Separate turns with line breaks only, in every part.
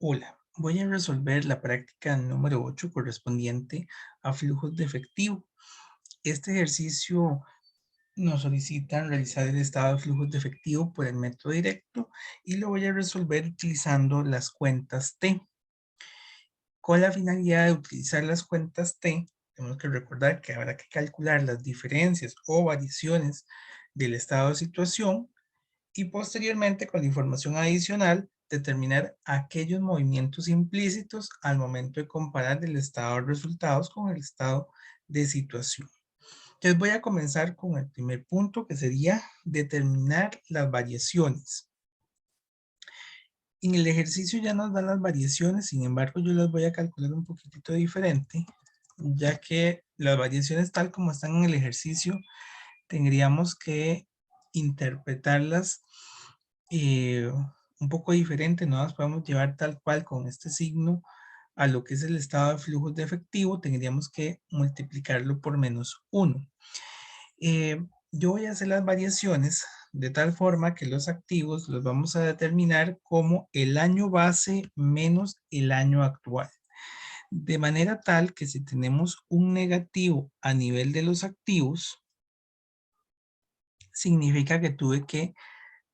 Hola, voy a resolver la práctica número 8 correspondiente a flujos de efectivo. Este ejercicio nos solicita realizar el estado de flujos de efectivo por el método directo y lo voy a resolver utilizando las cuentas T. Con la finalidad de utilizar las cuentas T, tenemos que recordar que habrá que calcular las diferencias o variaciones del estado de situación y posteriormente con la información adicional determinar aquellos movimientos implícitos al momento de comparar el estado de resultados con el estado de situación. Entonces voy a comenzar con el primer punto que sería determinar las variaciones. En el ejercicio ya nos dan las variaciones, sin embargo yo las voy a calcular un poquitito diferente, ya que las variaciones tal como están en el ejercicio tendríamos que interpretarlas un poco diferente, no las podemos llevar tal cual con este signo a lo que es el estado de flujos de efectivo, tendríamos que multiplicarlo por -1. Yo voy a hacer las variaciones de tal forma que los activos los vamos a determinar como el año base menos el año actual. De manera tal que si tenemos un negativo a nivel de los activos, significa que tuve que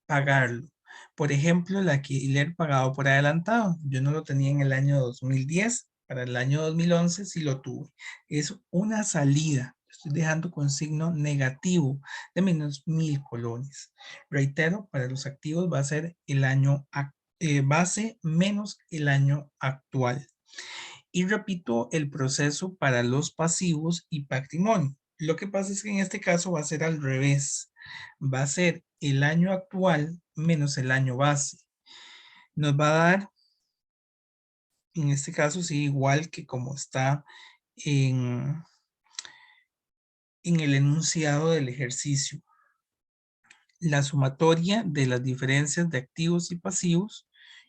pagarlo. Por ejemplo, el alquiler pagado por adelantado. Yo no lo tenía en el año 2010, para el año 2011 sí lo tuve. Es una salida. Estoy dejando con signo negativo de -1000 colones. Reitero, para los activos va a ser el año base menos el año actual. Y repito el proceso para los pasivos y patrimonio. Lo que pasa es que en este caso va a ser al revés. Va a ser el año actual menos el año base. Nos va a dar, en este caso, sí, igual que como está en, en el enunciado del ejercicio. La sumatoria de las diferencias de activos y pasivos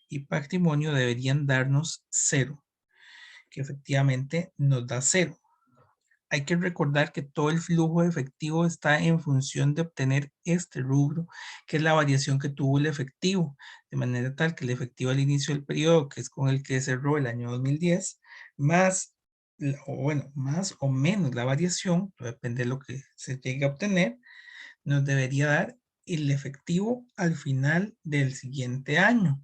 y patrimonio deberían darnos 0, que efectivamente nos da 0. Hay que recordar que todo el flujo efectivo está en función de obtener este rubro, que es la variación que tuvo el efectivo, de manera tal que el efectivo al inicio del periodo, que es con el que cerró el año 2010, más, más o menos la variación, depende de lo que se llegue a obtener, nos debería dar el efectivo al final del siguiente año.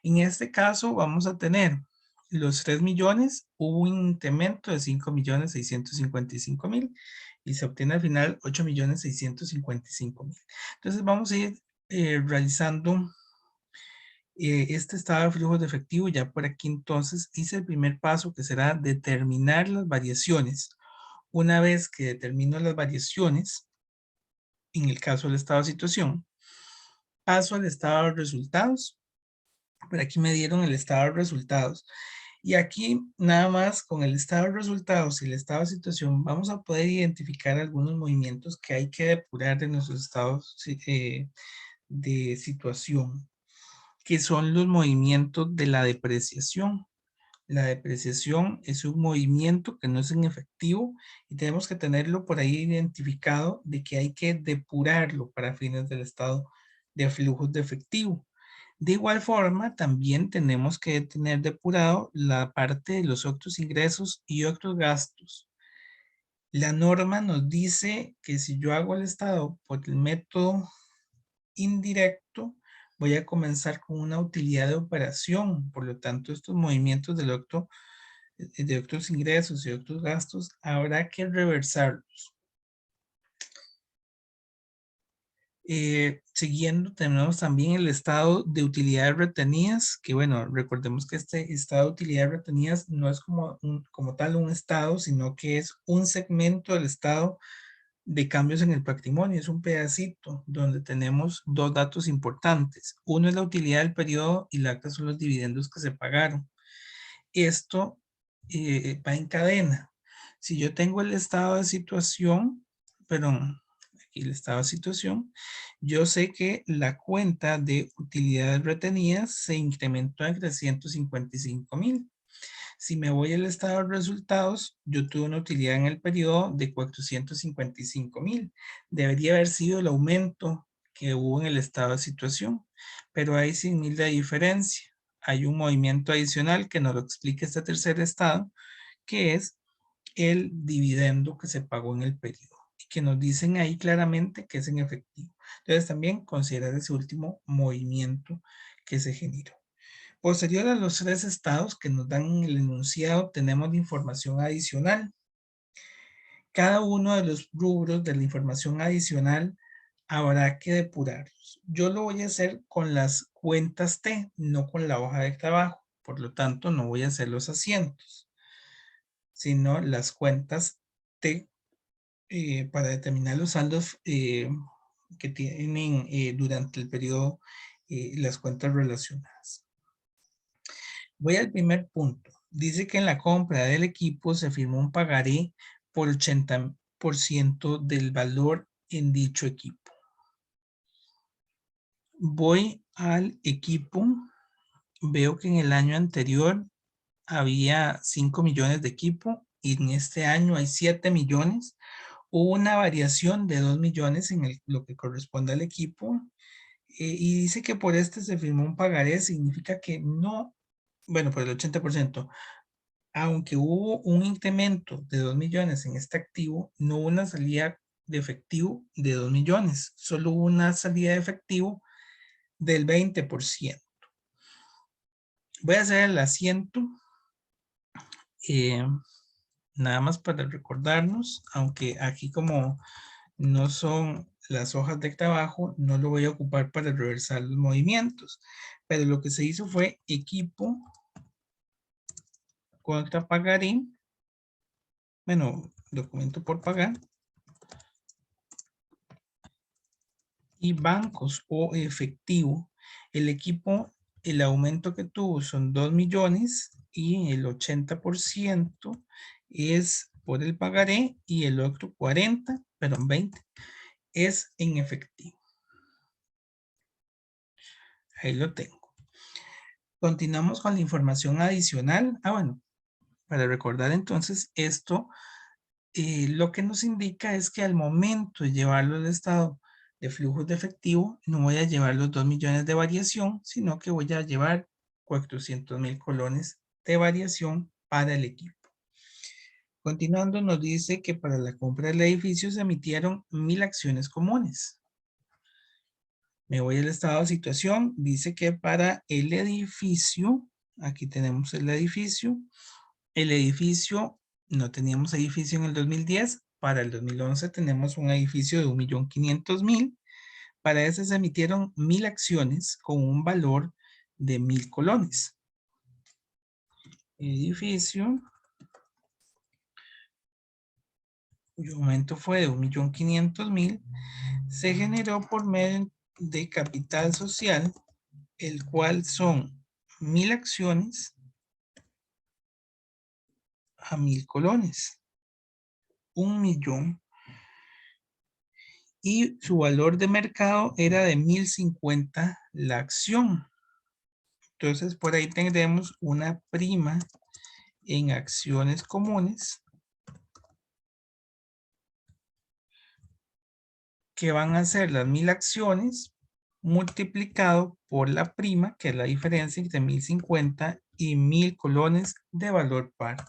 En este caso vamos a tener los 3 millones, hubo un incremento de 5.655.000 y se obtiene al final 8.655.000. Entonces vamos a ir realizando este estado de flujo de efectivo. Ya por aquí entonces hice el primer paso, que será determinar las variaciones. Una vez que determino las variaciones, en el caso del estado de situación, paso al estado de resultados. Por aquí me dieron el estado de resultados. Y aquí nada más con el estado de resultados y el estado de situación vamos a poder identificar algunos movimientos que hay que depurar de nuestros estados de situación, que son los movimientos de la depreciación. La depreciación es un movimiento que no es en efectivo y tenemos que tenerlo por ahí identificado de que hay que depurarlo para fines del estado de flujos de efectivo. De igual forma, también tenemos que tener depurado la parte de los otros ingresos y otros gastos. La norma nos dice que si yo hago el estado por el método indirecto, voy a comenzar con una utilidad de operación. Por lo tanto, estos movimientos de otros ingresos y otros gastos habrá que reversarlos. Siguiendo, tenemos también el estado de utilidades retenidas, que bueno, recordemos que este estado de utilidades retenidas no es como tal un estado, sino que es un segmento del estado de cambios en el patrimonio, es un pedacito donde tenemos dos datos importantes. Uno es la utilidad del periodo y la otra son los dividendos que se pagaron. Esto va en cadena. Si yo tengo el estado de situación, perdón, aquí el estado de situación, yo sé que la cuenta de utilidades retenidas se incrementó en 355.000. Si me voy al estado de resultados, yo tuve una utilidad en el periodo de 455.000. Debería haber sido el aumento que hubo en el estado de situación, pero hay 100.000 de diferencia. hay un movimiento adicional que nos lo explica este tercer estado, que es el dividendo que se pagó en el periodo y que nos dicen ahí claramente que es en efectivo. Entonces también considerar ese último movimiento que se generó. Posterior a los tres estados que nos dan el enunciado, tenemos la información adicional. Cada uno de los rubros de la información adicional habrá que depurarlos. Yo lo voy a hacer con las cuentas T, no con la hoja de trabajo. Por lo tanto, no voy a hacer los asientos, sino las cuentas T para determinar los saldos que tienen durante el periodo las cuentas relacionadas. Voy al primer punto. Dice que en la compra del equipo se firmó un pagaré por 80% del valor en dicho equipo. Voy al equipo, veo que en el año anterior había 5 millones de equipo y en este año hay 7 millones. Hubo una variación de 2 millones en lo que corresponde al equipo y dice que por este se firmó un pagaré, significa que no, bueno, por el 80%, aunque hubo un incremento de 2 millones en este activo, no hubo una salida de efectivo de 2 millones, solo hubo una salida de efectivo del 20%. Voy a hacer el asiento, eh, nada más para recordarnos, aunque aquí como no son las hojas de trabajo, no lo voy a ocupar para reversar los movimientos, pero lo que se hizo fue equipo contra pagaré, bueno, documento por pagar, y bancos o efectivo. El equipo, el aumento que tuvo son 2 millones y el 80% es por el pagaré y el otro 40, perdón, 20, es en efectivo. Ahí lo tengo. Continuamos con la información adicional. Bueno, para recordar entonces esto, lo que nos indica es que al momento de llevarlo al estado de flujos de efectivo, no voy a llevar los 2 millones de variación, sino que voy a llevar 400,000 colones de variación para el equipo. Continuando, nos dice que para la compra del edificio se emitieron 1,000 acciones comunes. Me voy al estado de situación, dice que para el edificio, aquí tenemos el edificio no teníamos edificio en el 2010, para el 2011 tenemos un edificio de 1,500,000, para ese se emitieron 1,000 acciones con un valor de 1,000 colones. Edificio, cuyo aumento fue de 1,500,000, se generó por medio de capital social, el cual son 1,000 acciones a 1,000 colones, 1,000,000, y su valor de mercado era de 1,050 la acción. Entonces por ahí tendremos una prima en acciones comunes que van a ser las 1,000 acciones multiplicado por la prima, que es la diferencia entre 1,050 y 1,000 colones de valor par.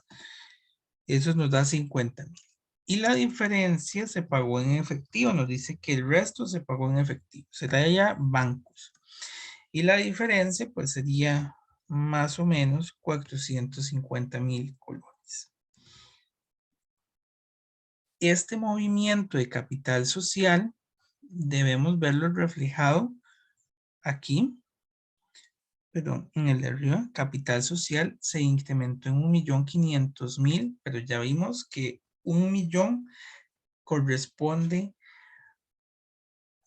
Eso nos da 50,000. Y la diferencia se pagó en efectivo. Nos dice que el resto se pagó en efectivo. Será ya bancos. Y la diferencia pues sería más o menos 450,000 colones. Este movimiento de capital social debemos verlo reflejado aquí, perdón, en el de arriba. Capital social se incrementó en 1,500,000, pero ya vimos que 1,000,000 corresponde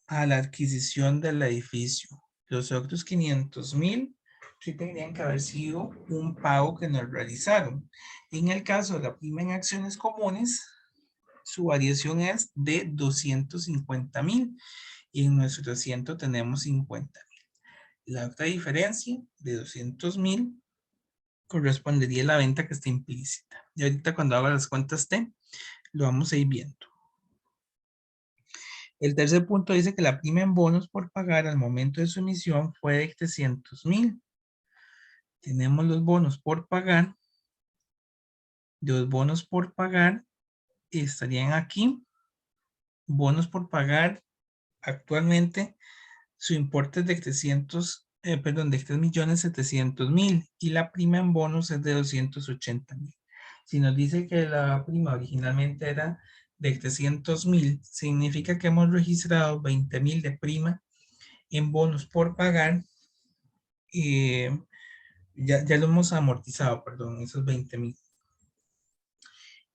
a la adquisición del edificio. Los otros 500,000 sí tendrían que haber sido un pago que nos realizaron. En el caso de la prima en acciones comunes, su variación es de 250,000 y en nuestro asiento tenemos 50,000. La otra diferencia de 200,000 correspondería a la venta que está implícita. Y ahorita cuando haga las cuentas T, lo vamos a ir viendo. El tercer punto dice que la prima en bonos por pagar al momento de su emisión fue de 300,000. tenemos los bonos por pagar. Los bonos por pagar estarían aquí. Bonos por pagar actualmente su importe es de 3.700.000 y la prima en bonos es de 280.000. Si nos dice que la prima originalmente era de 300.000, significa que hemos registrado 20.000 de prima en bonos por pagar. Ya lo hemos amortizado, perdón, esos 20.000.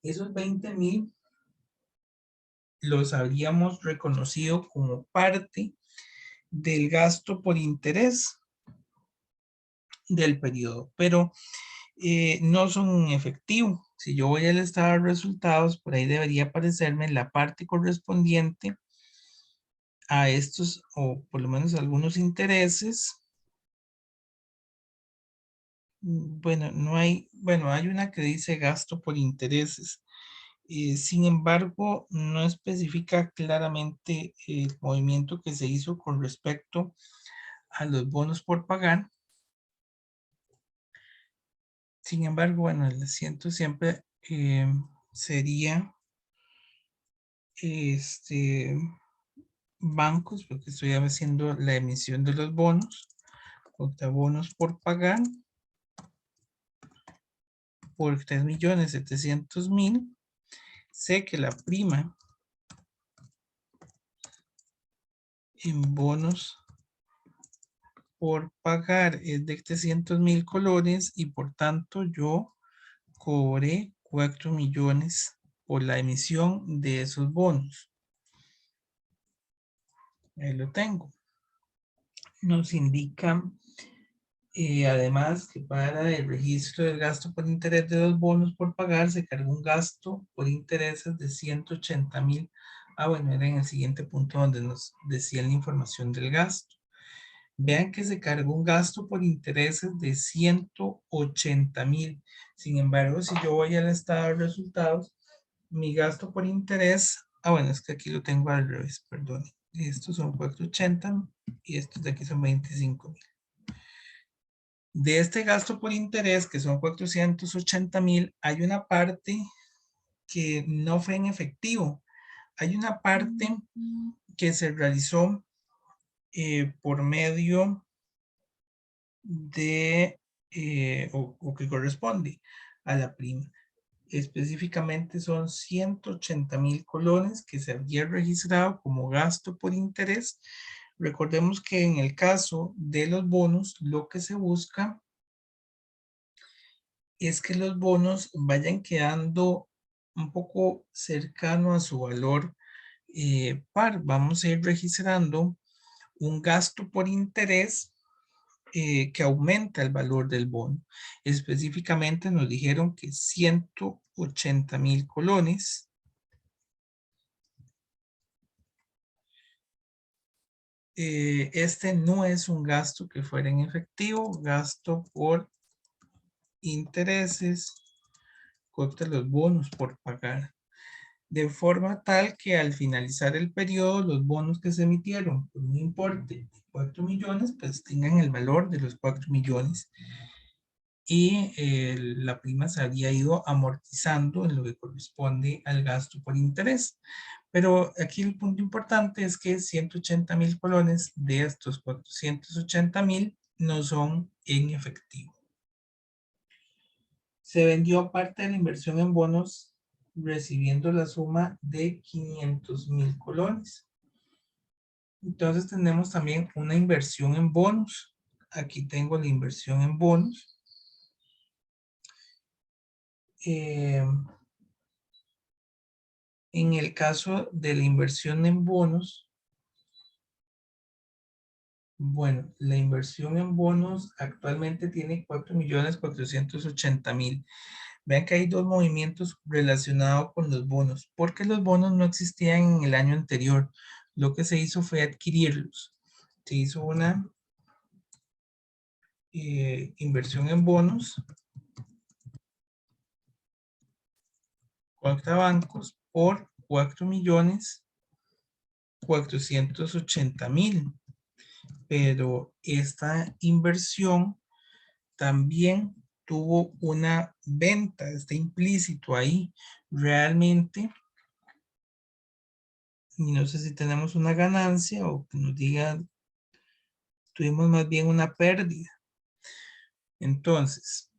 Esos 20.000 los habríamos reconocido como parte del gasto por interés del periodo, pero no son un efectivo. Si yo voy al estado de resultados, por ahí debería aparecerme la parte correspondiente a estos, o por lo menos algunos intereses. Bueno, no hay, bueno, hay una que dice gasto por intereses. Sin embargo, no especifica claramente el movimiento que se hizo con respecto a los bonos por pagar. Sin embargo, bueno, el asiento siempre sería bancos, porque estoy haciendo la emisión de los bonos, contra bonos por pagar por 3.700.000. Sé que la prima en bonos por pagar es de 300.000 colones y por tanto yo cobré 4 millones por la emisión de esos bonos. Ahí lo tengo. Nos indica además que para el registro del gasto por interés de los bonos por pagar se cargó un gasto por intereses de 180.000. Bueno, era en el siguiente punto donde nos decía la información del gasto. Vean que se cargó un gasto por intereses de 180.000. Sin embargo, si yo voy al estado de resultados, mi gasto por interés, bueno, es que aquí lo tengo al revés, perdón. Estos son 480 y estos de aquí son 25.000. De este gasto por interés, que son 480.000, hay una parte que no fue en efectivo. Hay una parte que se realizó por medio de, o que corresponde a la prima. Específicamente son 180.000 colones que se había registrado como gasto por interés. Recordemos que en el caso de los bonos, lo que se busca es que los bonos vayan quedando un poco cercano a su valor par. Vamos a ir registrando un gasto por interés que aumenta el valor del bono. Específicamente nos dijeron que 180.000 colones. Este no es un gasto que fuera en efectivo, gasto por intereses contra los bonos por pagar. De forma tal que al finalizar el periodo, los bonos que se emitieron por un importe de 4 millones, pues tengan el valor de los 4 millones y la prima se había ido amortizando en lo que corresponde al gasto por interés. Pero aquí el punto importante es que 180.000 colones de estos 480.000 no son en efectivo. Se vendió parte de la inversión en bonos recibiendo la suma de 500.000 colones. Entonces tenemos también una inversión en bonos. Aquí tengo la inversión en bonos. En el caso de la inversión en bonos, bueno, la inversión en bonos actualmente tiene 4.480.000. Vean que hay dos movimientos relacionados con los bonos, porque los bonos no existían en el año anterior. Lo que se hizo fue adquirirlos. Se hizo una inversión en bonos contra bancos por 4.480.000. Pero esta inversión también tuvo una venta, está implícito ahí. Realmente, y no sé si tenemos una ganancia o que nos diga, tuvimos más bien una pérdida. Entonces,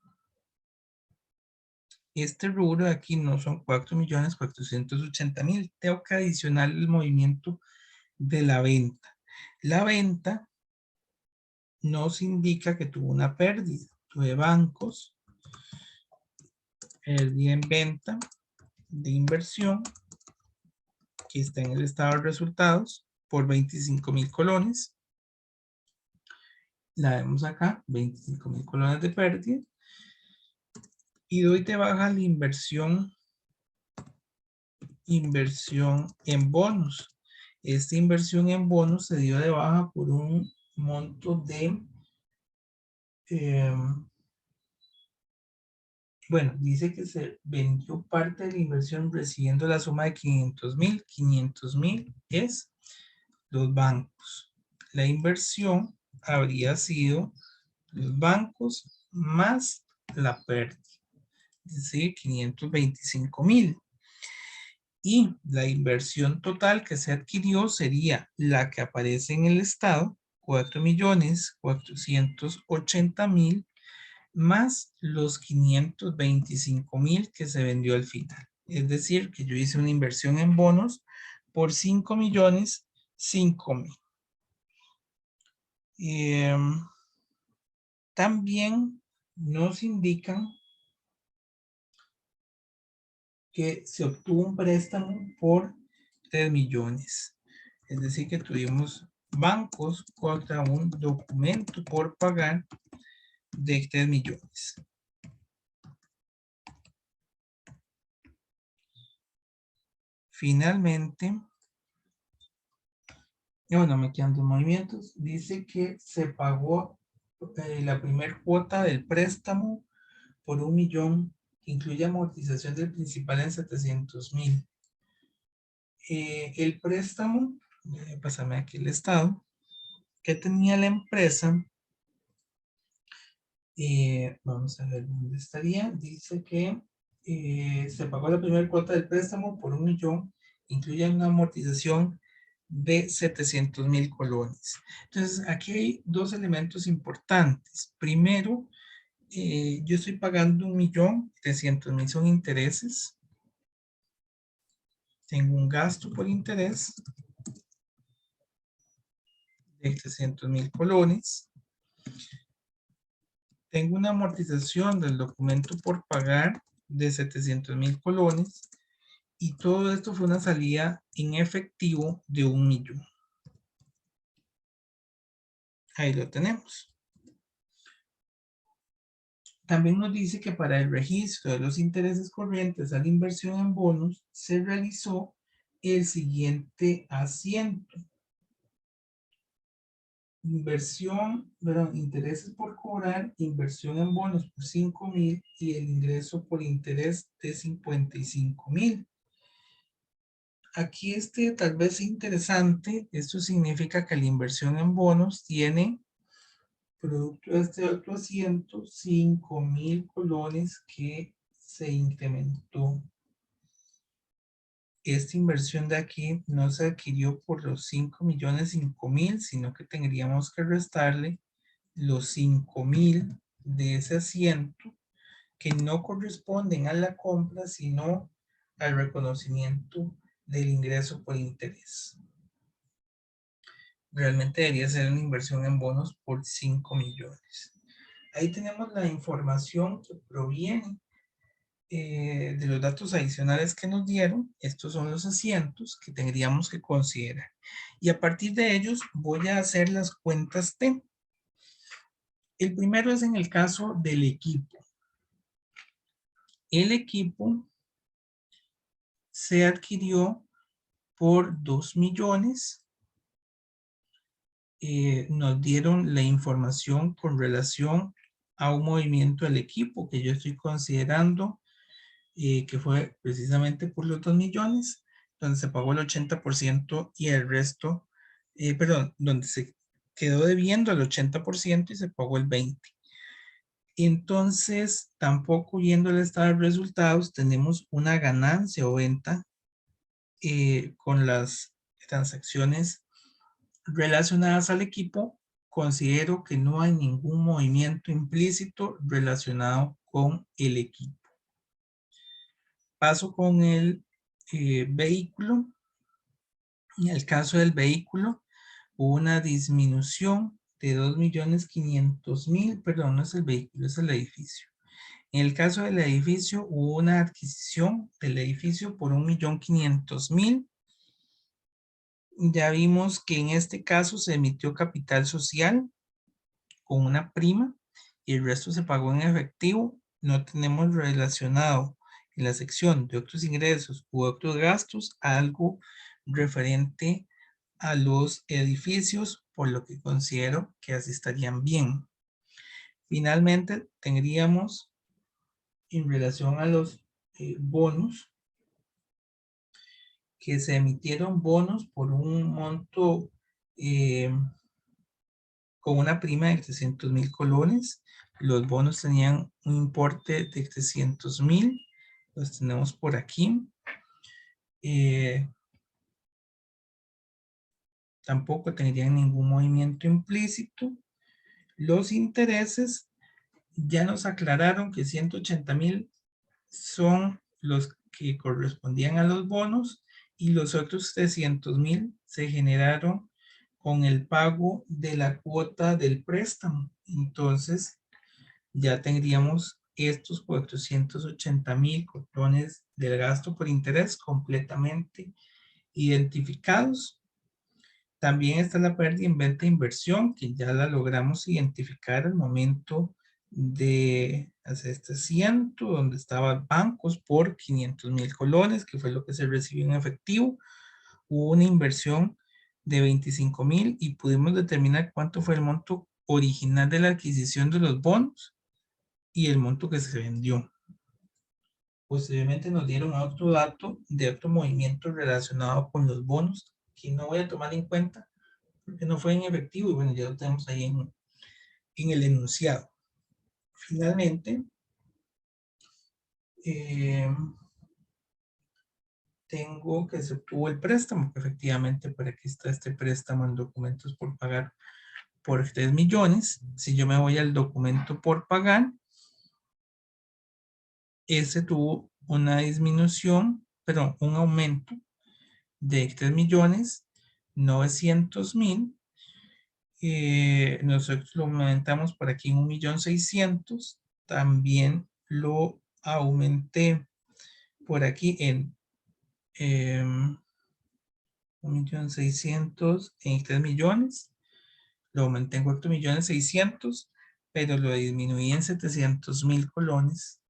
este rubro de aquí no son 4.480.000. Tengo que adicionar el movimiento de la venta. La venta nos indica que tuvo una pérdida. Tuve bancos, perdí en venta de inversión, que está en el estado de resultados, por 25.000 colones. La vemos acá, 25.000 colones de pérdida. Y doy de baja la inversión en bonos. Esta inversión en bonos se dio de baja por un monto de, bueno, dice que se vendió parte de la inversión recibiendo la suma de 500.000. 500.000 es los bancos. La inversión habría sido los bancos más la pérdida, es decir, 525.000. Y la inversión total que se adquirió sería la que aparece en el estado, 4.480.000, más los 525.000 que se vendió al final. Es decir, que yo hice una inversión en bonos por 5.005.000. También nos indican que se obtuvo un préstamo por 3 millones. Es decir, que tuvimos bancos contra un documento por pagar de 3 millones. Finalmente, bueno, me quedan dos movimientos. Dice que se pagó la primera cuota del préstamo por 1 millón, que incluye amortización del principal en 700.000. El préstamo, pásame aquí el estado, que tenía la empresa, vamos a ver dónde estaría. Dice que se pagó la primera cuota del préstamo por 1 millón, incluye una amortización de 700.000 colones. Entonces, aquí hay dos elementos importantes. Primero, yo estoy pagando 1.300.000 son intereses. Tengo un gasto por interés de 300.000 colones. Tengo una amortización del documento por pagar de 700.000 colones. Y todo esto fue una salida en efectivo de 1 millón. Ahí lo tenemos. También nos dice que para el registro de los intereses corrientes a la inversión en bonos se realizó el siguiente asiento. Inversión, perdón, intereses por cobrar, inversión en bonos por 5.000 y el ingreso por interés de 55.000. Aquí tal vez es interesante. Esto significa que la inversión en bonos tiene, producto de este otro asiento, 5.000 colones que se incrementó. Esta inversión de aquí no se adquirió por los 5.000.000, 5.000, sino que tendríamos que restarle los 5.000 de ese asiento que no corresponden a la compra, sino al reconocimiento del ingreso por interés. Realmente debería ser una inversión en bonos por 5 millones. Ahí tenemos la información que proviene de los datos adicionales que nos dieron. Estos son los asientos que tendríamos que considerar. Y a partir de ellos voy a hacer las cuentas T. El primero es en el caso del equipo. El equipo se adquirió por 2 millones. Nos dieron la información con relación a un movimiento del equipo que yo estoy considerando que fue precisamente por los 2 millones, donde se pagó el 80% y el resto, perdón, donde se quedó debiendo el 80% y se pagó el 20%. Entonces, tampoco viendo el estado de resultados, tenemos una ganancia o venta con las transacciones relacionadas al equipo. Considero que no hay ningún movimiento implícito relacionado con el equipo. Paso con el vehículo. En el caso del vehículo, hubo una disminución de 2.500.000, perdón, no es el vehículo, es el edificio. En el caso del edificio, hubo una adquisición del edificio por 1.500.000. Ya vimos que en este caso se emitió capital social con una prima y el resto se pagó en efectivo. No tenemos relacionado en la sección de otros ingresos u otros gastos algo referente a los edificios, por lo que considero que así estarían bien. Finalmente, tendríamos en relación a los bonos, que se emitieron bonos por un monto con una prima de 300.000 colones. Los bonos tenían un importe de 300.000. Los tenemos por aquí. Tampoco tendrían ningún movimiento implícito. Los intereses ya nos aclararon que 180.000 son los que correspondían a los bonos y los otros 300.000 se generaron con el pago de la cuota del préstamo. Entonces, ya tendríamos estos 480.000 colones del gasto por interés completamente identificados. También está la pérdida en venta e inversión, que ya la logramos identificar al momento de hacer este asiento, donde estaban bancos por 500.000 colones, que fue lo que se recibió en efectivo. Hubo una inversión de 25.000 y pudimos determinar cuánto fue el monto original de la adquisición de los bonos y el monto que se vendió. Posteriormente nos dieron otro dato de otro movimiento relacionado con los bonos que no voy a tomar en cuenta porque no fue en efectivo y bueno, ya lo tenemos ahí en el enunciado. Finalmente, tengo que se obtuvo el préstamo, que efectivamente por aquí está este préstamo en documentos por pagar por 3 millones. Si yo me voy al documento por pagar, ese tuvo una disminución, perdón, un aumento de 3.900.000. Nosotros lo aumentamos por aquí en 1.600.000. También lo aumenté por aquí en 1.600.000 en 3 millones. Lo aumenté en 4.600.000, pero lo disminuí en 700.000 colones.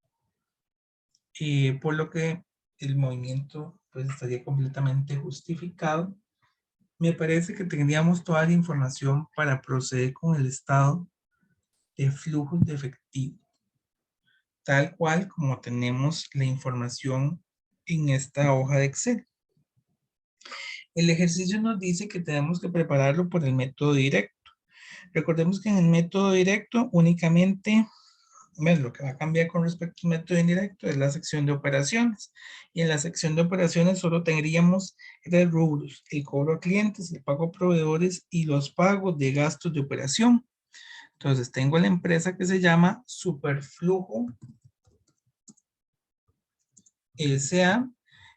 Por lo que el movimiento pues estaría completamente justificado. Me parece que tendríamos toda la información para proceder con el estado de flujos de efectivo, tal cual como tenemos la información en esta hoja de Excel. El ejercicio nos dice que tenemos que prepararlo por el método directo. Recordemos que en el método directo únicamente, lo que va a cambiar con respecto al método indirecto es la sección de operaciones. Y en la sección de operaciones solo tendríamos 3 rubros: el cobro a clientes, el pago a proveedores y los pagos de gastos de operación. Entonces tengo la empresa que se llama Superflujo S.A.,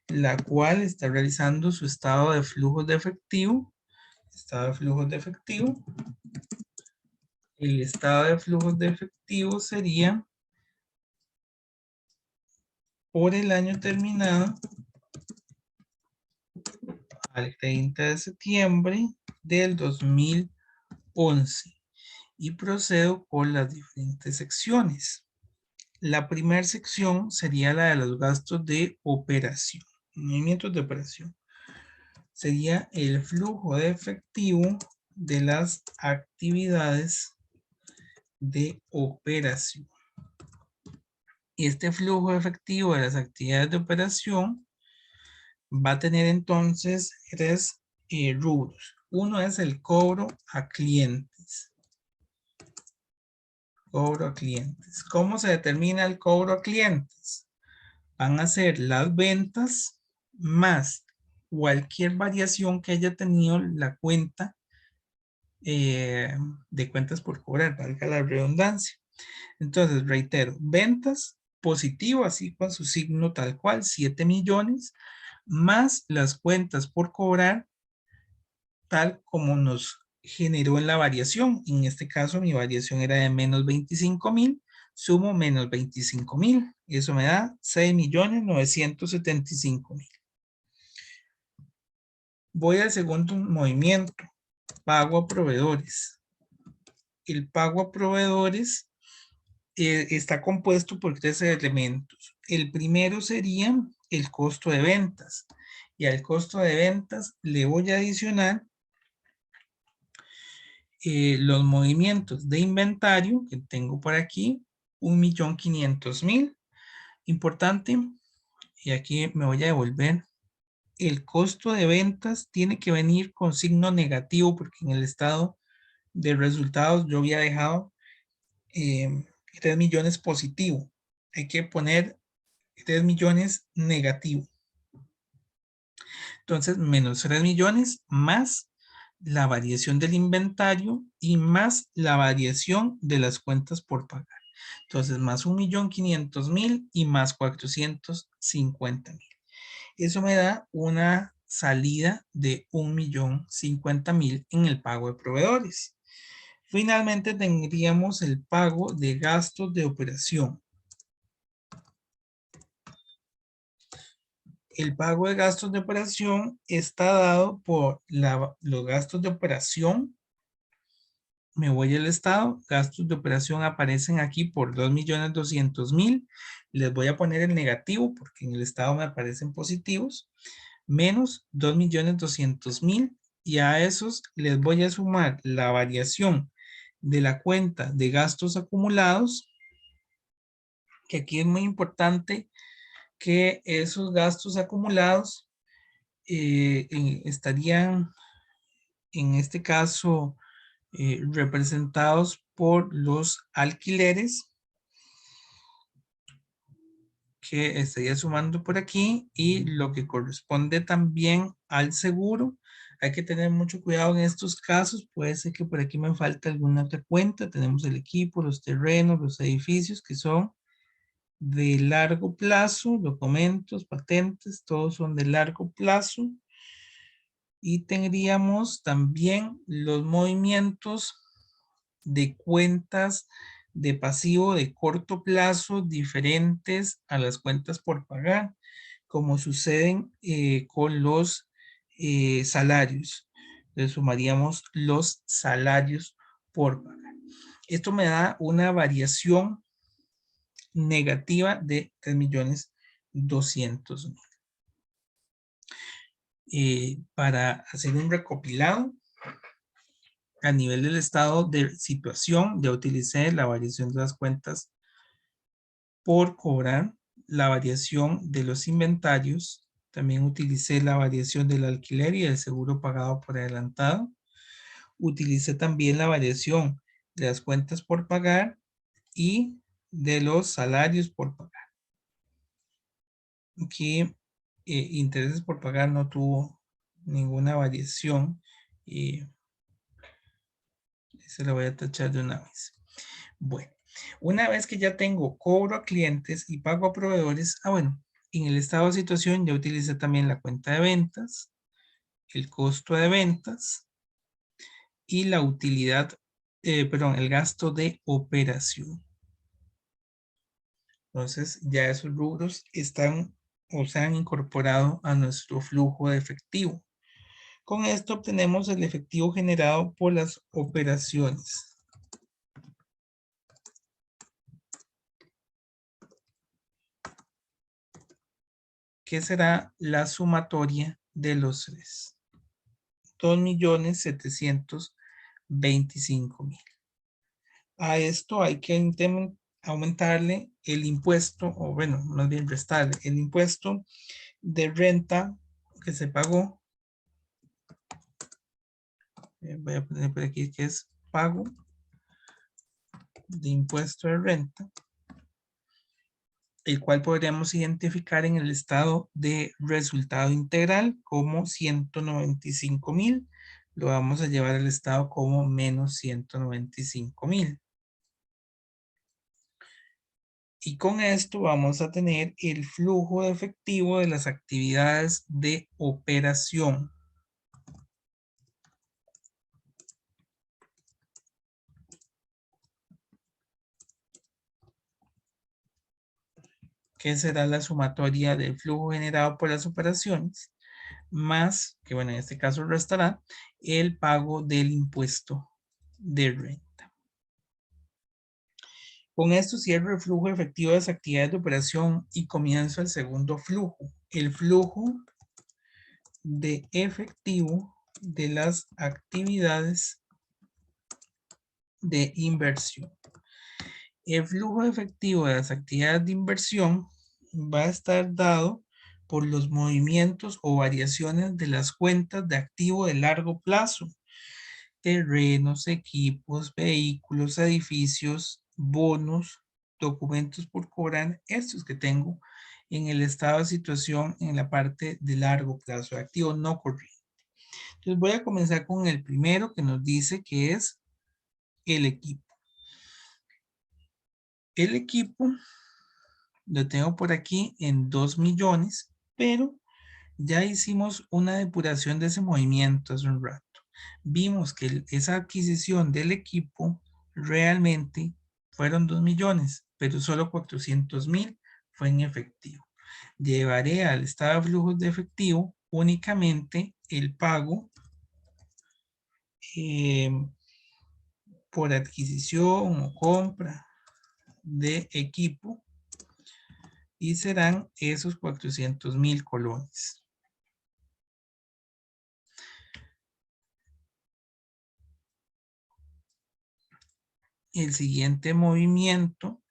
la cual está realizando su estado de flujos de efectivo. Estado de flujos de efectivo. El estado de flujos de efectivo sería por el año terminado al 30 de septiembre del 2011 y procedo por las diferentes secciones. La primera sección sería la de los gastos de operación, movimientos de operación. Sería el flujo de efectivo de las actividades de operación. Y este flujo efectivo de las actividades de operación va a tener entonces 3 rubros. Uno es el cobro a clientes. Cobro a clientes. ¿Cómo se determina el cobro a clientes? Van a ser las ventas más cualquier variación que haya tenido la cuenta de cuentas por cobrar, valga la redundancia. Entonces, reitero, ventas positivo, así con su signo tal cual, 7 millones, más las cuentas por cobrar, tal como nos generó en la variación. En este caso, mi variación era de menos 25,000, sumo menos 25,000. Eso me da 6,975,000. Voy al segundo movimiento, pago a proveedores. El pago a proveedores está compuesto por 3 elementos. El primero sería el costo de ventas. Y al costo de ventas le voy a adicionar los movimientos de inventario que tengo por aquí, 1,500,000. Importante, y aquí me voy a devolver. El costo de ventas tiene que venir con signo negativo porque en el estado de resultados yo había dejado 3 millones positivo. Hay que poner 3 millones negativo. Entonces, menos 3 millones más la variación del inventario y más la variación de las cuentas por pagar. Entonces, más 1,500,000 y más 450,000. Eso me da una salida de 1,050,000 en el pago de proveedores. Finalmente tendríamos el pago de gastos de operación. El pago de gastos de operación está dado por los gastos de operación. Me voy al estado, gastos de operación aparecen aquí por 2,200,000. Les voy a poner el negativo porque en el estado me aparecen positivos, menos 2,200,000, y a esos les voy a sumar la variación de la cuenta de gastos acumulados, que aquí es muy importante que esos gastos acumulados estarían en este caso representados por los alquileres que estaría sumando por aquí, y lo que corresponde también al seguro. Hay que tener mucho cuidado en estos casos. Puede ser que por aquí me falte alguna otra cuenta. Tenemos el equipo, los terrenos, los edificios que son de largo plazo, documentos, patentes, todos son de largo plazo. Y tendríamos también los movimientos de cuentas de pasivo de corto plazo diferentes a las cuentas por pagar, como suceden con los salarios. Le sumaríamos los salarios por pagar. Esto me da una variación negativa de 3,200,000. Para hacer un recopilado, a nivel del estado de situación, ya utilicé la variación de las cuentas por cobrar, la variación de los inventarios, también utilicé la variación del alquiler y el seguro pagado por adelantado, utilicé también la variación de las cuentas por pagar y de los salarios por pagar. Aquí intereses por pagar no tuvo ninguna variación y se lo voy a tachar de una vez. Bueno, una vez que ya tengo cobro a clientes y pago a proveedores, bueno, en el estado de situación ya utilicé también la cuenta de ventas, el costo de ventas y la utilidad, perdón, el gasto de operación. Entonces ya esos rubros están o se han incorporado a nuestro flujo de efectivo. Con esto obtenemos el efectivo generado por las operaciones, que será la sumatoria de los tres. 2,725,000. A esto hay que aumentarle el impuesto, o bueno, más bien restarle el impuesto de renta que se pagó. Voy a poner por aquí que es pago de impuesto de renta, el cual podríamos identificar en el estado de resultado integral como 195,000. Lo vamos a llevar al estado como menos 195,000. Y con esto vamos a tener el flujo de efectivo de las actividades de operación. Que será la sumatoria del flujo generado por las operaciones, más, que bueno, en este caso restará, el pago del impuesto de renta. Con esto cierro el flujo efectivo de las actividades de operación y comienzo el segundo flujo, el flujo de efectivo de las actividades de inversión. El flujo efectivo de las actividades de inversión va a estar dado por los movimientos o variaciones de las cuentas de activo de largo plazo, terrenos, equipos, vehículos, edificios, bonos, documentos por cobrar, estos que tengo en el estado de situación en la parte de largo plazo, de activo no corriente. Entonces voy a comenzar con el primero que nos dice que es el equipo. El equipo lo tengo por aquí en 2 millones, pero ya hicimos una depuración de ese movimiento hace un rato. Vimos que esa adquisición del equipo realmente fueron 2 millones, pero solo 400,000 fue en efectivo. Llevaré al estado de flujos de efectivo únicamente el pago eh, por adquisición o compra de equipo y serán esos 400,000 colones. El siguiente movimiento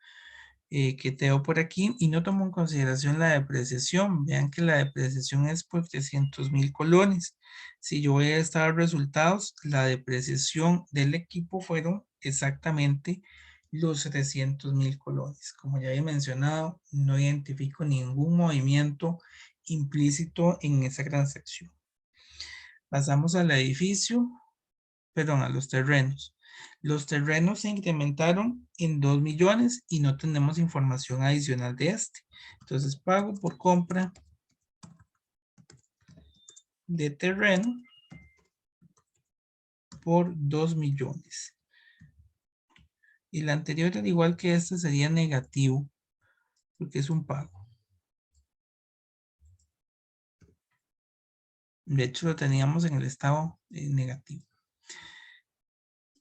que tengo por aquí y no tomo en consideración la depreciación. Vean que la depreciación es por 300,000 colones. Si yo voy a estar resultados, la depreciación del equipo fueron exactamente los 300,000 colones. Como ya había mencionado, no identifico ningún movimiento implícito en esa transacción. Pasamos al edificio, perdón, a los terrenos. Los terrenos se incrementaron en 2 millones y no tenemos información adicional de este. Entonces pago por compra de terreno por 2 millones. Y el anterior, al igual que este, sería negativo porque es un pago. De hecho, lo teníamos en el estado negativo.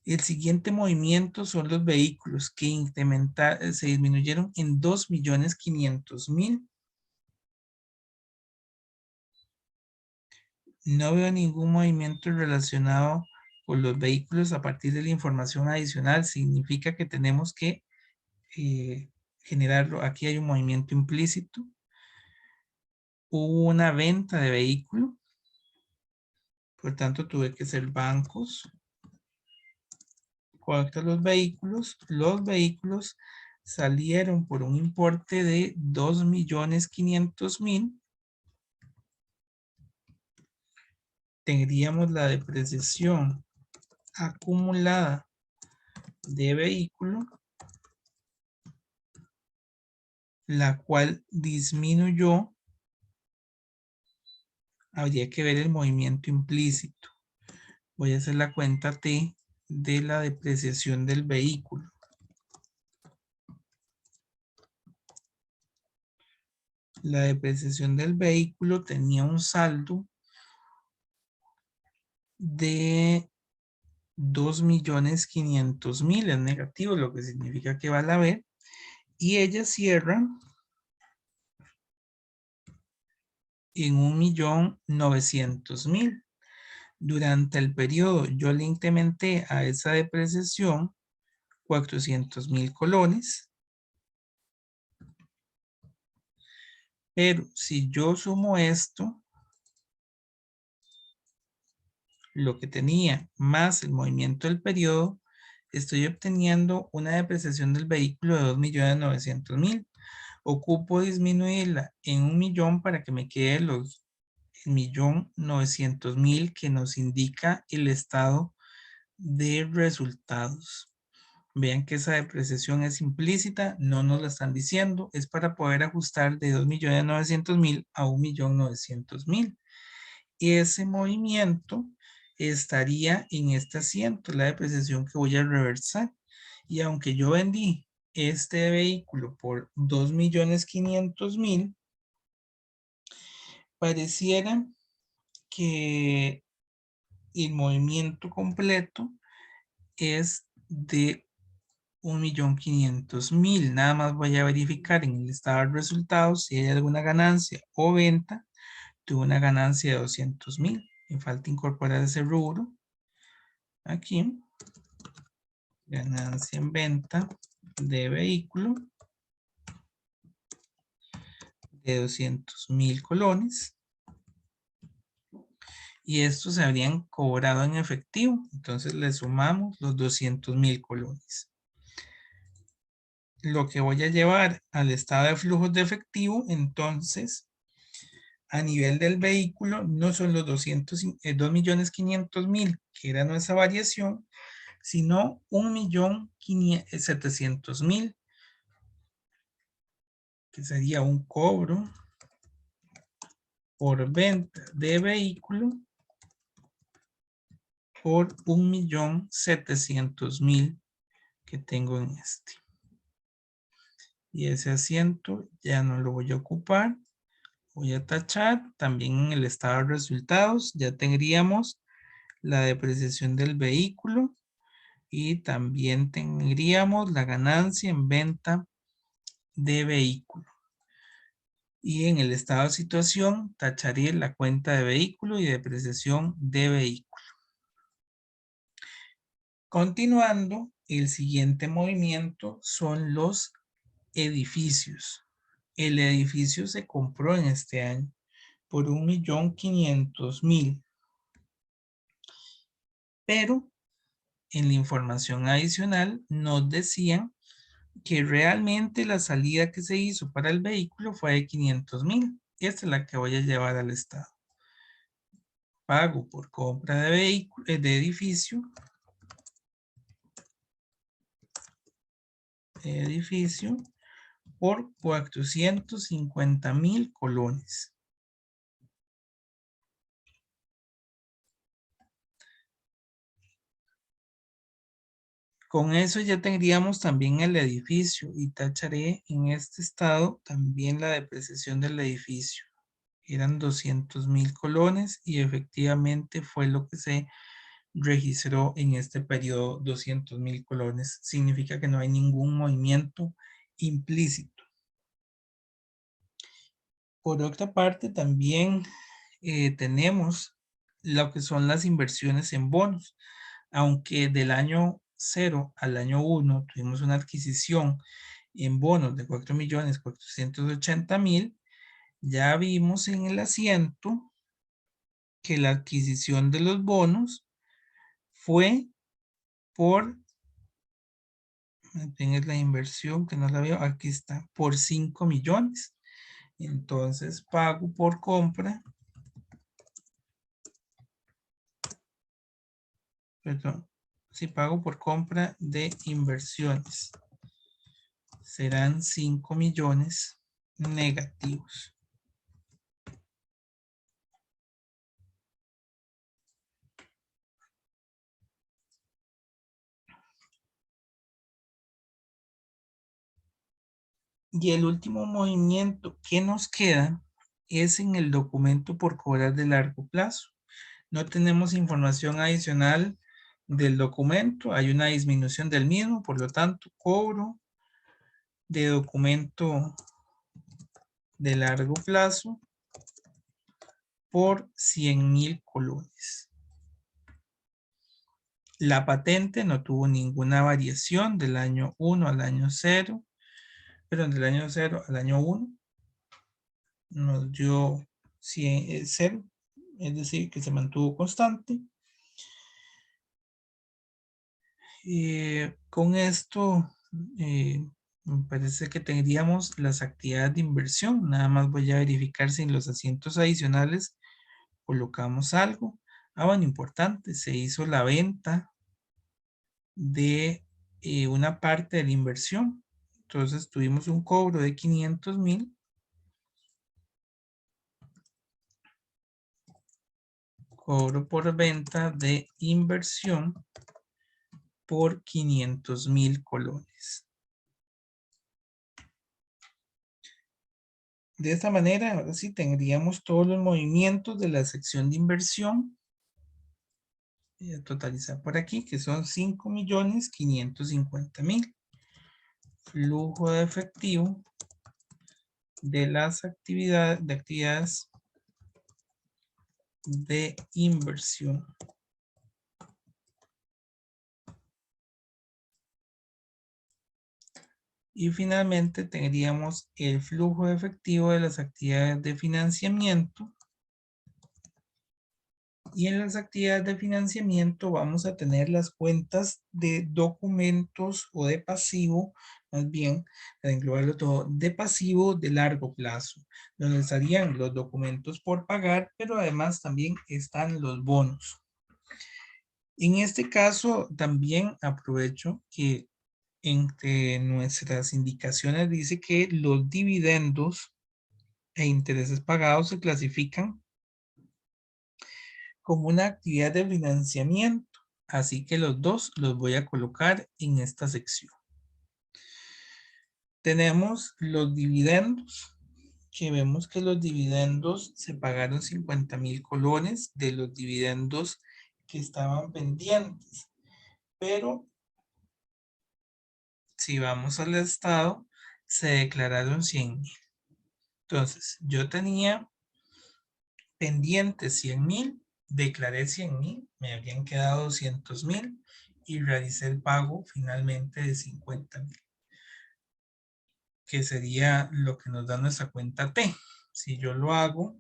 El siguiente movimiento son los vehículos que se disminuyeron en 2,500,000. No veo ningún movimiento relacionado con los vehículos a partir de la información adicional. Significa que tenemos que generarlo. Aquí hay un movimiento implícito. Hubo una venta de vehículo. Por tanto, tuve que hacer bancos. Contra los vehículos. Los vehículos salieron por un importe de 2,500,000. Tendríamos la depreciación acumulada de vehículo, la cual disminuyó. Habría que ver el movimiento implícito. Voy a hacer la cuenta T de la depreciación del vehículo. La depreciación del vehículo tenía un saldo de 2,500,000, es negativo, lo que significa que va a la B, y ella cierra en 1,900,000. Durante el periodo yo le incrementé a esa depreciación 400,000 colones, pero si yo sumo esto, lo que tenía más el movimiento del periodo, estoy obteniendo una depreciación del vehículo de 2.900.000. Ocupo disminuirla en 1.000.000 para que me quede los 1.900.000 que nos indica el estado de resultados. Vean que esa depreciación es implícita, no nos la están diciendo, es para poder ajustar de 2.900.000 a 1.900.000. Y ese movimiento estaría en este asiento, la depreciación que voy a reversar. Y aunque yo vendí este vehículo por 2.500.000, pareciera que el movimiento completo es de 1.500.000. Nada más voy a verificar en el estado de resultados si hay alguna ganancia o venta. Tuve una ganancia de 200.000. Me falta incorporar ese rubro. Aquí, ganancia en venta de vehículo de 200.000 colones. Y estos se habrían cobrado en efectivo. Entonces le sumamos los 200.000 colones. Lo que voy a llevar al estado de flujos de efectivo, entonces, a nivel del vehículo, no son los 2.500.000, que era nuestra variación, sino 1.700.000, que sería un cobro por venta de vehículo por 1.700.000 que tengo en este. Y ese asiento ya no lo voy a ocupar. Voy a tachar. También en el estado de resultados ya tendríamos la depreciación del vehículo y también tendríamos la ganancia en venta de vehículo. Y en el estado de situación tacharé la cuenta de vehículo y depreciación de vehículo. Continuando, el siguiente movimiento son los edificios. El edificio se compró en este año por 1.500.000. Pero en la información adicional nos decían que realmente la salida que se hizo para el vehículo fue de 500.000. Esta es la que voy a llevar al estado. Pago por compra de vehículo, de edificio por 450.000 colones. Con eso ya tendríamos también el edificio y tacharé en este estado también la depreciación del edificio. Eran 200.000 colones y efectivamente fue lo que se registró en este periodo. 200.000 colones significa que no hay ningún movimiento implícito. Por otra parte, también tenemos lo que son las inversiones en bonos. Aunque del año 0 al año 1 tuvimos una adquisición en bonos de 4.480.000, ya vimos en el asiento que la adquisición de los bonos fue por, tienes la inversión que no la veo, aquí está, por 5 millones. Entonces pago por compra, perdón, si pago por compra de inversiones, serán 5 millones negativos. Y el último movimiento que nos queda es en el documento por cobrar de largo plazo. No tenemos información adicional del documento, hay una disminución del mismo, por lo tanto, cobro de documento de largo plazo por 100.000 colones. La patente no tuvo ninguna variación del año 1 al año 0, pero del año 0 al año 1 nos dio 0, es decir, que se mantuvo constante. Con esto, me parece que tendríamos las actividades de inversión. Nada más voy a verificar si en los asientos adicionales colocamos algo. Ah, bueno, importante, se hizo la venta de una parte de la inversión. Entonces tuvimos un cobro de 500,000. Cobro por venta de inversión por 500,000 colones. De esta manera, ahora sí tendríamos todos los movimientos de la sección de inversión. Voy a totalizar por aquí, que son 5,550,000. Flujo de efectivo de las actividades de inversión. Y finalmente tendríamos el flujo de efectivo de las actividades de financiamiento. Y en las actividades de financiamiento vamos a tener las cuentas de documentos o de pasivo, más bien, para englobarlo todo, de pasivo de largo plazo, donde estarían los documentos por pagar, pero además también están los bonos. En este caso, también aprovecho que entre nuestras indicaciones dice que los dividendos e intereses pagados se clasifican como una actividad de financiamiento. Así que los dos los voy a colocar en esta sección. Tenemos los dividendos, que vemos que los dividendos se pagaron 50,000 colones de los dividendos que estaban pendientes. Pero si vamos al estado, se declararon 100,000. Entonces, yo tenía pendientes 100,000, declaré 100,000, me habían quedado 200,000 y realicé el pago finalmente de 50,000, que sería lo que nos da nuestra cuenta T. Si yo lo hago,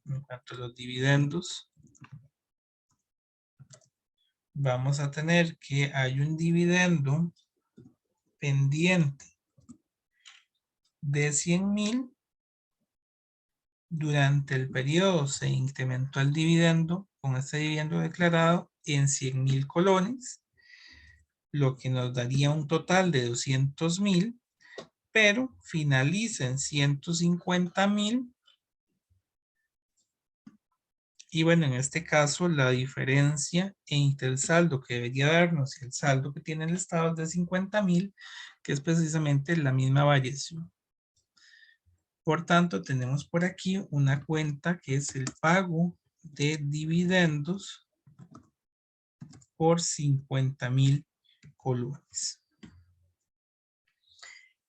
en cuanto a los dividendos, vamos a tener que hay un dividendo pendiente de 100,000. Durante el periodo se incrementó el dividendo con este dividendo declarado en 100,000 colones, lo que nos daría un total de 200,000, pero finaliza en 150,000. Y bueno, en este caso la diferencia entre el saldo que debería darnos y el saldo que tiene el Estado es de 50,000, que es precisamente la misma variación. Por tanto, tenemos por aquí una cuenta que es el pago de dividendos por 50,000 colones.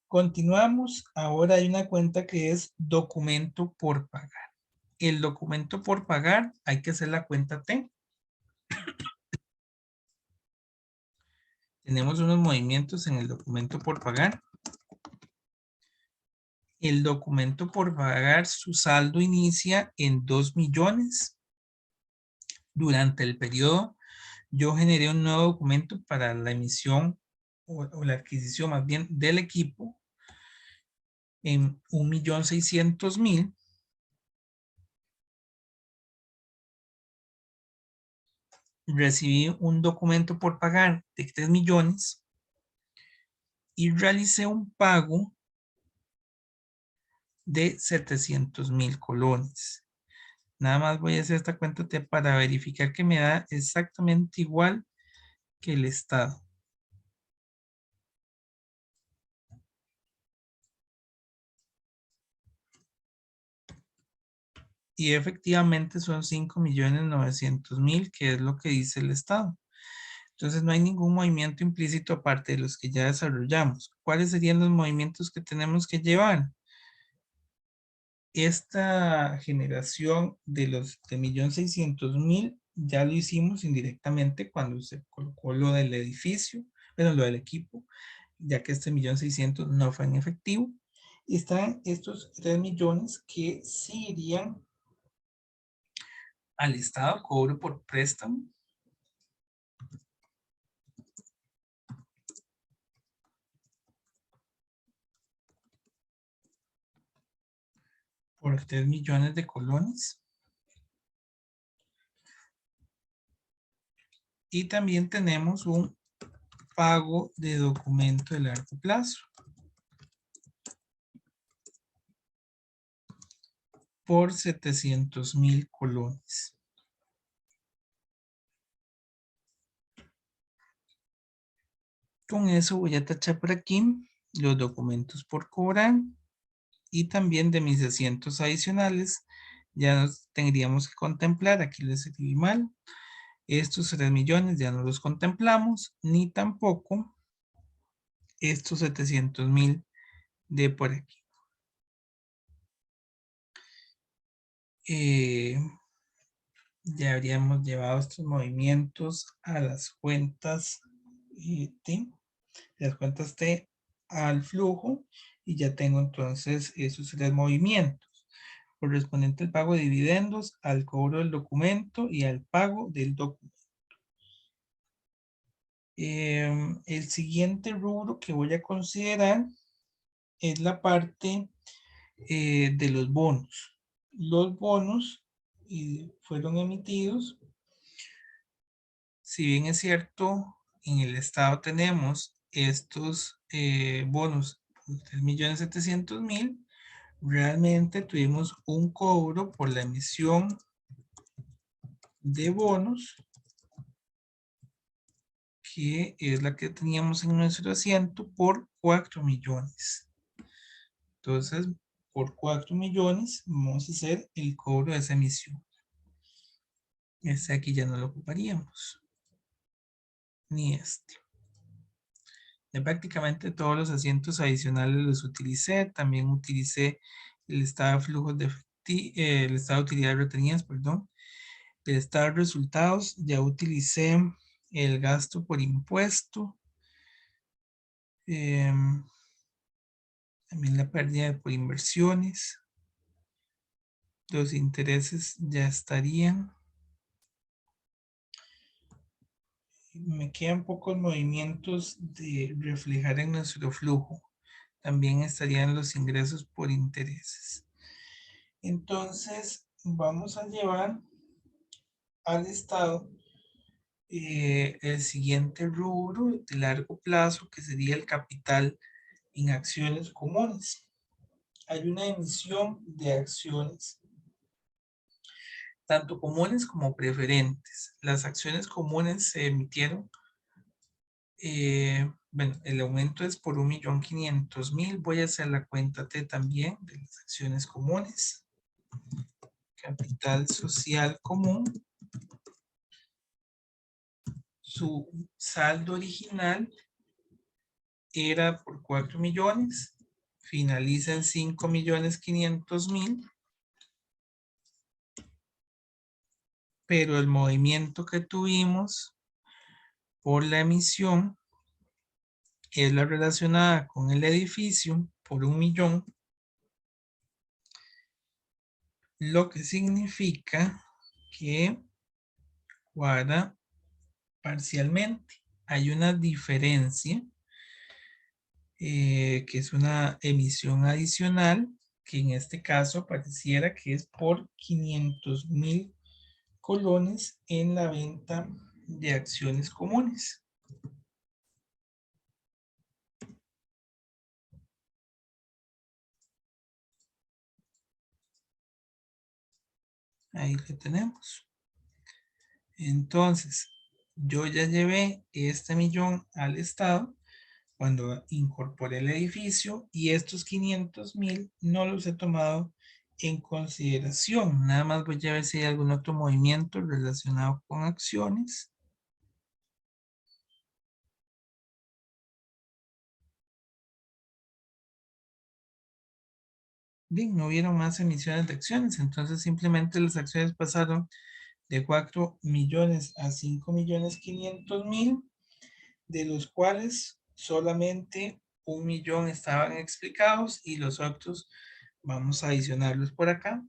Continuamos. Ahora hay una cuenta que es documento por pagar. El documento por pagar hay que hacer la cuenta T. Tenemos unos movimientos en el documento por pagar. El documento por pagar, su saldo inicia en 2 millones. Durante el periodo, yo generé un nuevo documento para la emisión o la adquisición más bien del equipo en 1,600,000. Recibí un documento por pagar de 3 millones y realicé un pago de 700,000 colones. Nada más voy a hacer esta cuenta para verificar que me da exactamente igual que el Estado. Y efectivamente son 5,900,000, que es lo que dice el Estado. Entonces no hay ningún movimiento implícito aparte de los que ya desarrollamos. ¿Cuáles serían los movimientos que tenemos que llevar? Esta generación de los de 1,600,000 ya lo hicimos indirectamente cuando se colocó lo del edificio, bueno, lo del equipo, ya que este 1,600,000 no fue en efectivo. Y están estos 3 millones que sí irían al Estado, cobro por préstamo. por 3 millones de colones. Y también tenemos un pago de documento de largo plazo por 700,000 colones. Con eso voy a tachar por aquí los documentos por cobrar y también de mis asientos adicionales. Ya nos tendríamos que contemplar, aquí les escribí mal, estos 3 millones ya no los contemplamos, ni tampoco estos 700,000 de por aquí. Ya habríamos llevado estos movimientos a las cuentas T, las cuentas T al flujo, y ya tengo entonces esos 3 movimientos correspondiente al pago de dividendos, al cobro del documento y al pago del documento. El siguiente rubro que voy a considerar es la parte de los bonos. Los bonos fueron emitidos. Si bien es cierto, en el estado tenemos estos bonos por 3.700.000, realmente tuvimos un cobro por la emisión de bonos, que es la que teníamos en nuestro asiento, por 4 millones. Entonces, por 4 millones vamos a hacer el cobro de esa emisión. Este aquí ya no lo ocuparíamos, ni este. Ya prácticamente todos los asientos adicionales los utilicé. También utilicé el estado de flujos de el estado de utilidades retenidas, perdón. El estado de resultados, ya utilicé el gasto por impuesto. También la pérdida por inversiones. Los intereses ya estarían. Me quedan pocos movimientos de reflejar en nuestro flujo. También estarían los ingresos por intereses. Entonces, vamos a llevar al estado el siguiente rubro de largo plazo, que sería el capital en acciones comunes. Hay una emisión de acciones, tanto comunes como preferentes. Las acciones comunes se emitieron, bueno, el aumento es por 1.500.000. Voy a hacer la cuenta T también de las acciones comunes. Capital social común. Su saldo original era por 4 millones. Finaliza en 5.500.000. Pero el movimiento que tuvimos por la emisión es la relacionada con el edificio por 1 millón, lo que significa que cuadra parcialmente. Hay una diferencia que es una emisión adicional, que en este caso pareciera que es por 500.000 colones en la venta de acciones comunes. Ahí lo tenemos. Entonces, yo ya llevé este millón al estado cuando incorporé el edificio, y estos 500.000 no los he tomado en consideración. Nada más voy a ver si hay algún otro movimiento relacionado con acciones. Bien, no hubieron más emisiones de acciones, entonces simplemente las acciones pasaron de 4 millones a 5.500.000, de los cuales solamente 1 millón estaban explicados y los otros vamos a adicionarlos por acá.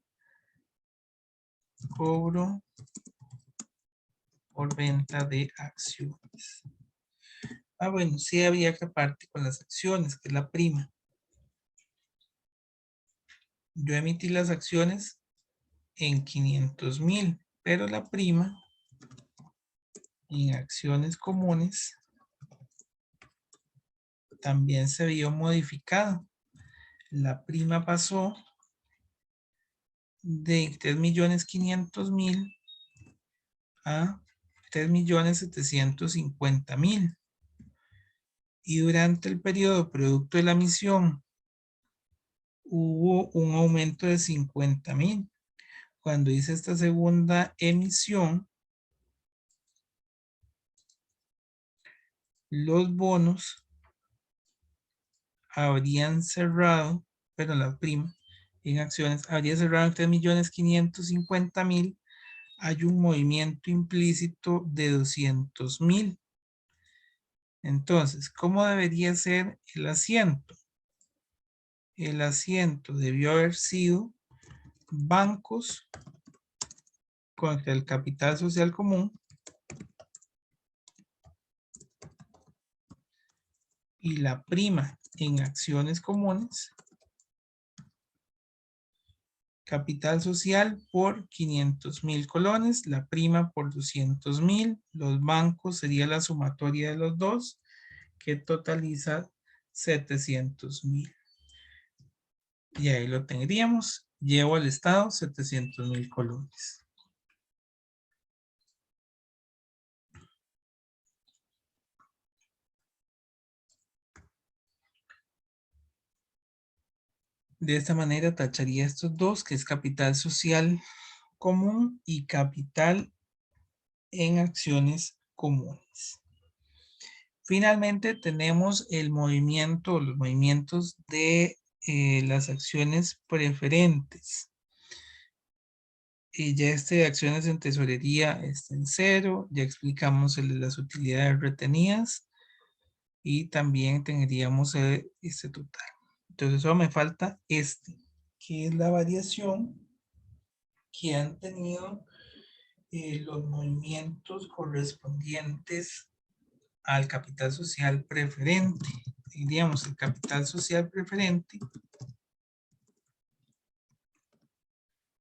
Cobro por venta de acciones. Bueno, sí había que parte con las acciones, que es la prima. yo emití las acciones en 500,000, pero la prima en acciones comunes también se vio modificada. La prima pasó de 3.500.000 a 3.750.000. Y durante el periodo producto de la emisión hubo un aumento de 50.000. Cuando hice esta segunda emisión, los bonos habrían cerrado, pero la prima en acciones habría cerrado en 3.550.000. Hay un movimiento implícito de 200.000. Entonces, ¿cómo debería ser el asiento? El asiento debió haber sido bancos contra el capital social común y la prima en acciones comunes, capital social por 500.000 colones, la prima por 200.000, los bancos sería la sumatoria de los dos, que totaliza 700.000. Y ahí lo tendríamos, llevo al Estado 700.000 colones. De esta manera tacharía estos dos, que es capital social común y capital en acciones comunes. Finalmente tenemos el movimiento, los movimientos de las acciones preferentes. Y ya este de acciones en tesorería está en cero. Ya explicamos el de las utilidades retenidas. Y también tendríamos este total. Entonces solo me falta este, que es la variación que han tenido los movimientos correspondientes al capital social preferente. Diríamos el capital social preferente,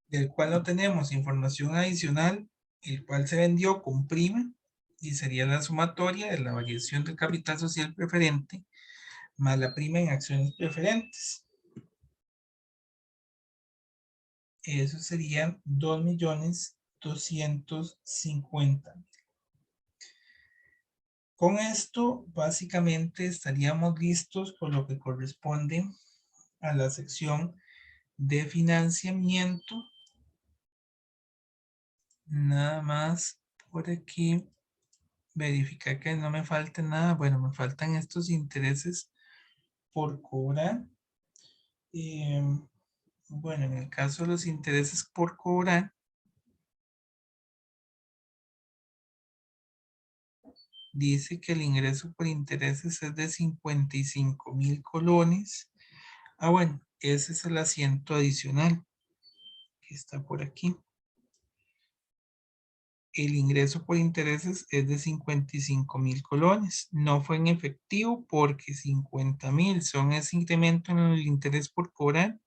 del cual no tenemos información adicional, el cual se vendió con prima y sería la sumatoria de la variación del capital social preferente más la prima en acciones preferentes. Eso serían 2.250.000. Con esto, básicamente estaríamos listos por lo que corresponde a la sección de financiamiento. Nada más por aquí verificar que no me falte nada. Bueno, me faltan estos intereses por cobrar. Bueno, en el caso de los intereses por cobrar, dice que el ingreso por intereses es de 55.000 colones. Ah, bueno, ese es el asiento adicional que está por aquí. El ingreso por intereses es de 55.000 colones. No fue en efectivo porque 50.000 son ese incremento en el interés por cobrar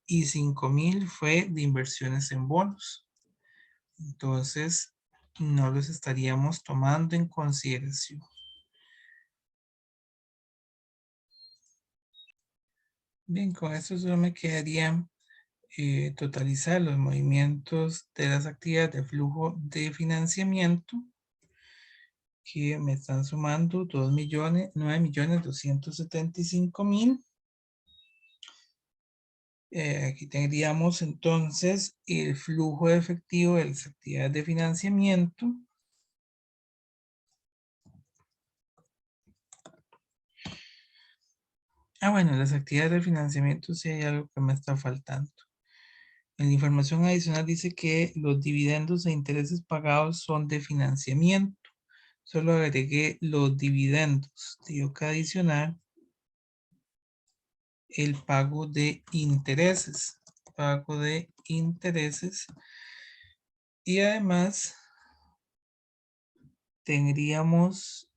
y 5.000 fue de inversiones en bonos. Entonces, no los estaríamos tomando en consideración. Bien, con esto solo me quedaría totalizar los movimientos de las actividades de flujo de financiamiento que me están sumando 9.275.000. Aquí tendríamos entonces el flujo de efectivo de las actividades de financiamiento. Ah, bueno, las actividades de financiamiento sí hay algo que me está faltando. En la información adicional dice que los dividendos e intereses pagados son de financiamiento. Solo agregué los dividendos. Tengo que adicionar el pago de intereses. Pago de intereses. Y además tendríamos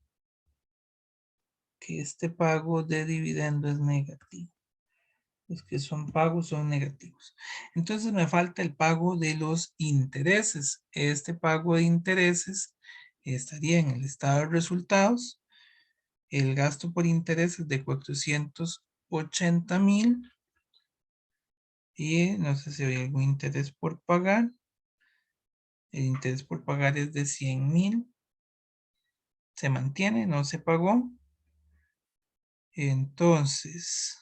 que este pago de dividendo es negativo. Los que son pagos son negativos. Entonces me falta el pago de los intereses. Este pago de intereses estaría en el estado de resultados. El gasto por intereses de 480,000. Y no sé si hay algún interés por pagar. El interés por pagar es de 100,000. Se mantiene, no se pagó. Entonces,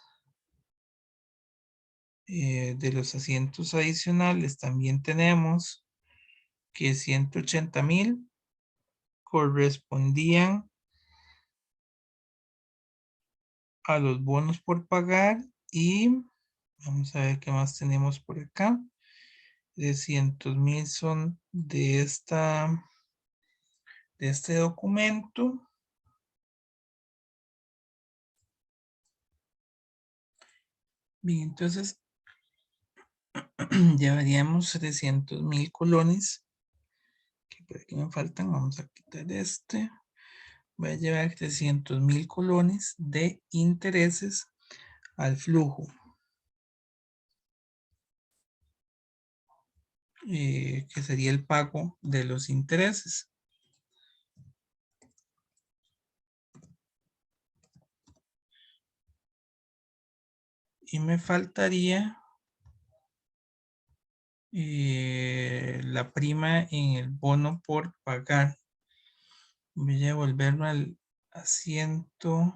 de los asientos adicionales también tenemos que 180,000 correspondían a los bonos por pagar y vamos a ver qué más tenemos por acá. 300,000 son de este documento. Bien, entonces llevaríamos 300,000 colones. Que por aquí me faltan, vamos a quitar este. Voy a llevar 300,000 colones de intereses al flujo. Que sería el pago de los intereses. Y me faltaría la prima en el bono por pagar. Voy a devolverlo al asiento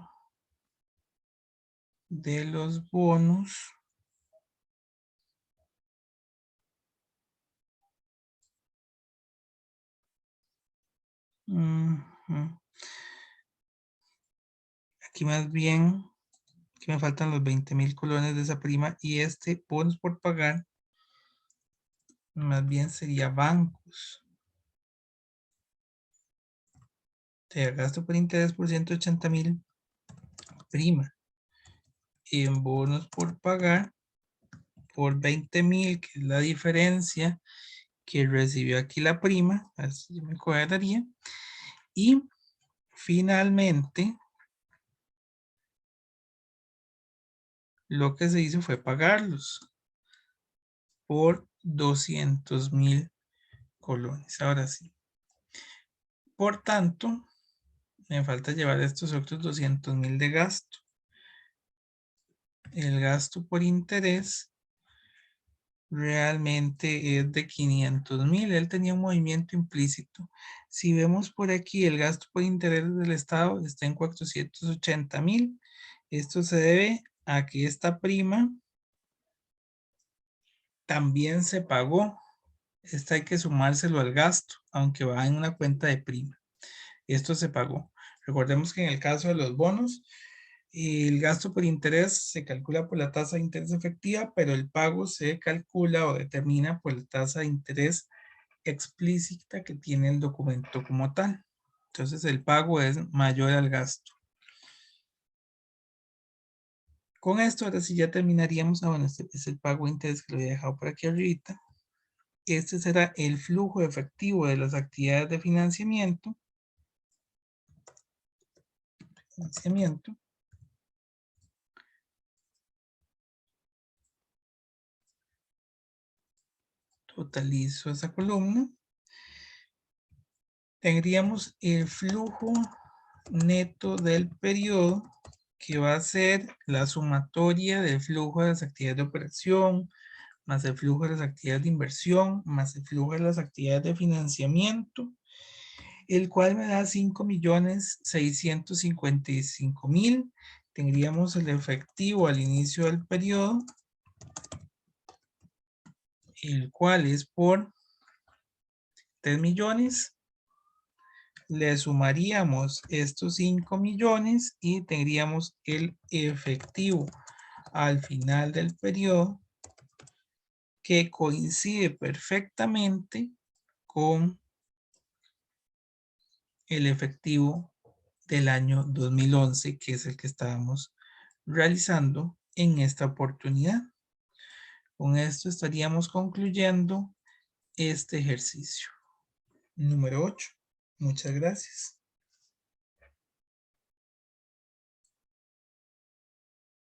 de los bonos. Ujú. Aquí más bien, aquí me faltan los 20,000 colones de esa prima y este bonos por pagar más bien sería bancos. Te gasto por interés por 180,000 prima en bonos por pagar por 20,000, que es la diferencia que recibió aquí la prima, así me cuadraría. Y finalmente, lo que se hizo fue pagarlos por 200,000 colones. Ahora sí. Por tanto, me falta llevar estos otros 200,000 de gasto. El gasto por interés realmente es de 500,000. Él tenía un movimiento implícito. Si vemos por aquí, el gasto por interés del Estado está en 480,000. Esto se debe a que esta prima también se pagó. Esta hay que sumárselo al gasto, aunque va en una cuenta de prima. Esto se pagó. Recordemos que en el caso de los bonos, el gasto por interés se calcula por la tasa de interés efectiva, pero el pago se calcula o determina por la tasa de interés explícita que tiene el documento como tal. Entonces el pago es mayor al gasto. Con esto, ahora sí ya terminaríamos. Bueno, este es el pago de interés que lo había dejado por aquí arribita. Este será el flujo efectivo de las actividades de financiamiento. Totalizo esa columna. Tendríamos el flujo neto del periodo, que va a ser la sumatoria del flujo de las actividades de operación, más el flujo de las actividades de inversión, más el flujo de las actividades de financiamiento, el cual me da 5,655,000. Tendríamos el efectivo al inicio del periodo, el cual es por 3 millones. Le sumaríamos estos 5 millones y tendríamos el efectivo al final del periodo, que coincide perfectamente con el efectivo del año 2011, que es el que estábamos realizando en esta oportunidad. Con esto estaríamos concluyendo este ejercicio. Número 8. Muchas gracias.